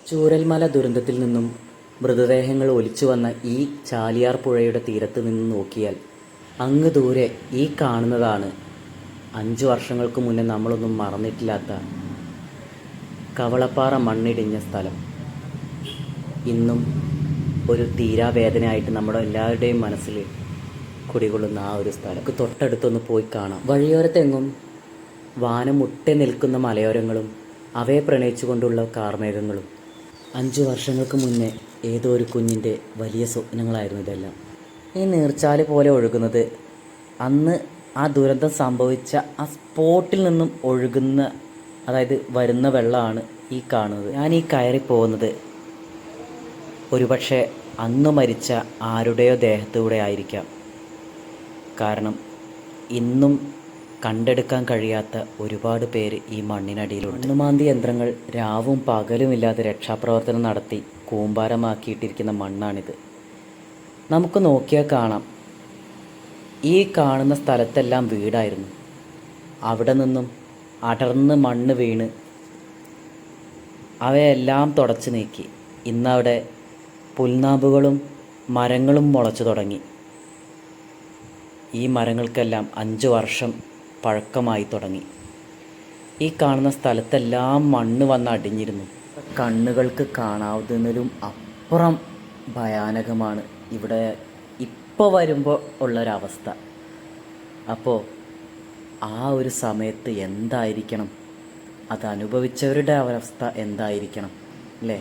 ചൂരൽമല ദുരന്തത്തിൽ നിന്നും മൃതദേഹങ്ങൾ ഒലിച്ചു വന്ന ഈ ചാലിയാർ പുഴയുടെ തീരത്ത് നിന്ന് നോക്കിയാൽ അങ്ങ് ദൂരെ ഈ കാണുന്നതാണ് 5 വർഷങ്ങൾക്ക് മുന്നേ നമ്മളൊന്നും മറന്നിട്ടില്ലാത്ത കവളപ്പാറ മണ്ണിടിഞ്ഞ സ്ഥലം. ഇന്നും ഒരു തീരാവേദനയായിട്ട് നമ്മുടെ എല്ലാവരുടെയും മനസ്സിൽ കുടികൊള്ളുന്ന ആ ഒരു സ്ഥലം. തൊട്ടടുത്തൊന്ന് പോയി കാണാം. വഴിയോരത്തെങ്ങും വാനം മുട്ടെ നിൽക്കുന്ന മലയോരങ്ങളും അവയെ പ്രണയിച്ചുകൊണ്ടുള്ള കാർമേഘങ്ങളും. 5 വർഷങ്ങൾക്ക് മുന്നേ ഏതോ ഒരു കുഞ്ഞിൻ്റെ വലിയ സ്വപ്നങ്ങളായിരുന്നു ഇതെല്ലാം. ഈ നീർച്ചാല് പോലെ ഒഴുകുന്നത് അന്ന് ആ ദുരന്തം സംഭവിച്ച ആ സ്പോട്ടിൽ നിന്നും ഒഴുകുന്ന, അതായത് വരുന്ന വെള്ളമാണ് ഈ കാണുന്നത്. ഞാൻ ഈ കയറി പോകുന്നത് ഒരുപക്ഷെ അന്ന് മരിച്ച ആരുടെയോ ദേഹത്തൂടെ ആയിരിക്കാം. കാരണം ഇന്നും കണ്ടെടുക്കാൻ കഴിയാത്ത ഒരുപാട് പേര് ഈ മണ്ണിനടിയിലുണ്ട്. മണ്ണുമാന്തി യന്ത്രങ്ങൾ രാവും പകലുമില്ലാതെ രക്ഷാപ്രവർത്തനം നടത്തി കൂമ്പാരമാക്കിയിട്ടിരിക്കുന്ന മണ്ണാണിത്. നമുക്ക് നോക്കിയാൽ കാണാം, ഈ കാണുന്ന സ്ഥലത്തെല്ലാം വീടായിരുന്നു. അവിടെ നിന്നും അടർന്ന് മണ്ണ് വീണ് അവയെല്ലാം തുടച്ചു നീക്കി. ഇന്നവിടെ പുൽനാമ്പുകളും മരങ്ങളും മുളച്ചു തുടങ്ങി. ഈ മരങ്ങൾക്കെല്ലാം 5 വർഷം പഴക്കമായി തുടങ്ങി. ഈ കാണുന്ന സ്ഥലത്തെല്ലാം മണ്ണ് വന്ന് അടിഞ്ഞിരുന്നു. കണ്ണുകൾക്ക് കാണാവുന്നതിലും അപ്പുറം ഭയാനകമാണ് ഇവിടെ ഇപ്പോൾ വരുമ്പോൾ ഉള്ളൊരവസ്ഥ. അപ്പോൾ ആ ഒരു സമയത്ത് എന്തായിരിക്കണം, അത് അനുഭവിച്ചവരുടെ അവസ്ഥ എന്തായിരിക്കണം അല്ലേ?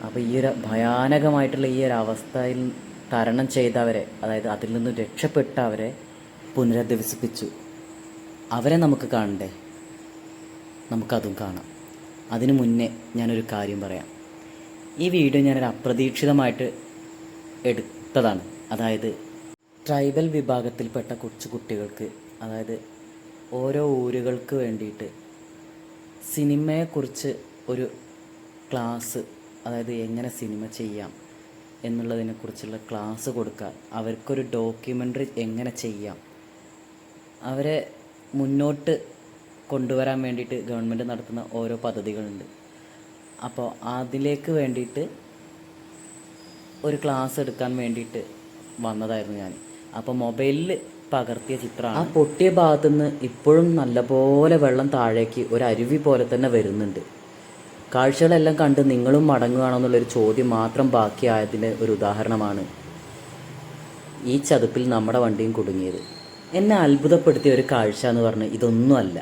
അപ്പോൾ ഈ ഒരു ഭയാനകമായിട്ടുള്ള ഈ ഒരു അവസ്ഥയിൽ തരണം ചെയ്തവരെ, അതായത് അതിൽ നിന്ന് രക്ഷപ്പെട്ടവരെ പുനരധിവസിപ്പിച്ചു. അവരെ നമുക്ക് കാണണ്ടേ? നമുക്കതും കാണാം. അതിനു മുന്നേ ഞാനൊരു കാര്യം പറയാം. ഈ വീഡിയോ ഞാനൊരു അപ്രതീക്ഷിതമായിട്ട് എടുത്തതാണ്. അതായത് ട്രൈബൽ വിഭാഗത്തിൽപ്പെട്ട കൊച്ചു കുട്ടികൾക്ക്, അതായത് ഓരോ ഊരുകൾക്ക് വേണ്ടിയിട്ട് സിനിമയെക്കുറിച്ച് ഒരു ക്ലാസ്, അതായത് എങ്ങനെ സിനിമ ചെയ്യാം എന്നുള്ളതിനെക്കുറിച്ചുള്ള ക്ലാസ് കൊടുക്കാൻ, അവർക്കൊരു ഡോക്യുമെൻ്ററി എങ്ങനെ ചെയ്യാം, അവരെ മുന്നോട്ട് കൊണ്ടുവരാൻ വേണ്ടിയിട്ട് ഗവൺമെൻറ് നടത്തുന്ന ഓരോ പദ്ധതികളുണ്ട്. അപ്പോൾ അതിലേക്ക് വേണ്ടിയിട്ട് ഒരു ക്ലാസ് എടുക്കാൻ വേണ്ടിയിട്ട് വന്നതായിരുന്നു ഞാൻ. അപ്പോൾ മൊബൈലിൽ പകർത്തിയ ചിത്രമാണ്. ആ പൊട്ടിയ ഭാഗത്തു നിന്ന് ഇപ്പോഴും നല്ലപോലെ വെള്ളം താഴേക്ക് ഒരു അരുവി പോലെ തന്നെ വരുന്നുണ്ട്. കാഴ്ചകളെല്ലാം കണ്ട് നിങ്ങളും മടങ്ങുകയാണോ എന്നുള്ളൊരു ചോദ്യം മാത്രം ബാക്കിയായതിൻ്റെ ഒരു ഉദാഹരണമാണ് ഈ ചതുപ്പിൽ നമ്മുടെ വണ്ടിയും കുടുങ്ങിയത്. എന്നെ അത്ഭുതപ്പെടുത്തിയ ഒരു കാഴ്ച എന്ന് പറഞ്ഞാൽ ഇതൊന്നുമല്ല.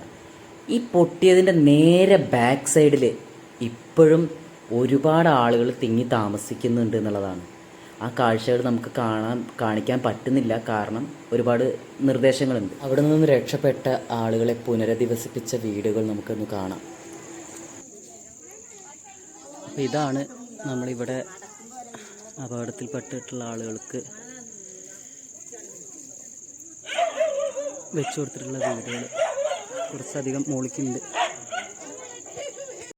ഈ പൊട്ടിയതിൻ്റെ നേരെ ബാക്ക് സൈഡിൽ ഇപ്പോഴും ഒരുപാട് ആളുകൾ തിങ്ങി താമസിക്കുന്നുണ്ട് എന്നുള്ളതാണ്. ആ കാഴ്ചകൾ നമുക്ക് കാണിക്കാൻ പറ്റുന്നില്ല, കാരണം ഒരുപാട് നിർദ്ദേശങ്ങളുണ്ട്. അവിടെ നിന്ന് രക്ഷപ്പെട്ട ആളുകളെ പുനരധിവസിപ്പിച്ച വീടുകൾ നമുക്കൊന്ന് കാണാം. അപ്പോൾ ഇതാണ് നമ്മളിവിടെ അപകടത്തിൽപ്പെട്ടിട്ടുള്ള ആളുകൾക്ക് വെച്ചു കൊടുത്തിട്ടുള്ള വീടുകൾ. കുറച്ചധികം മോളിക്കുണ്ട്.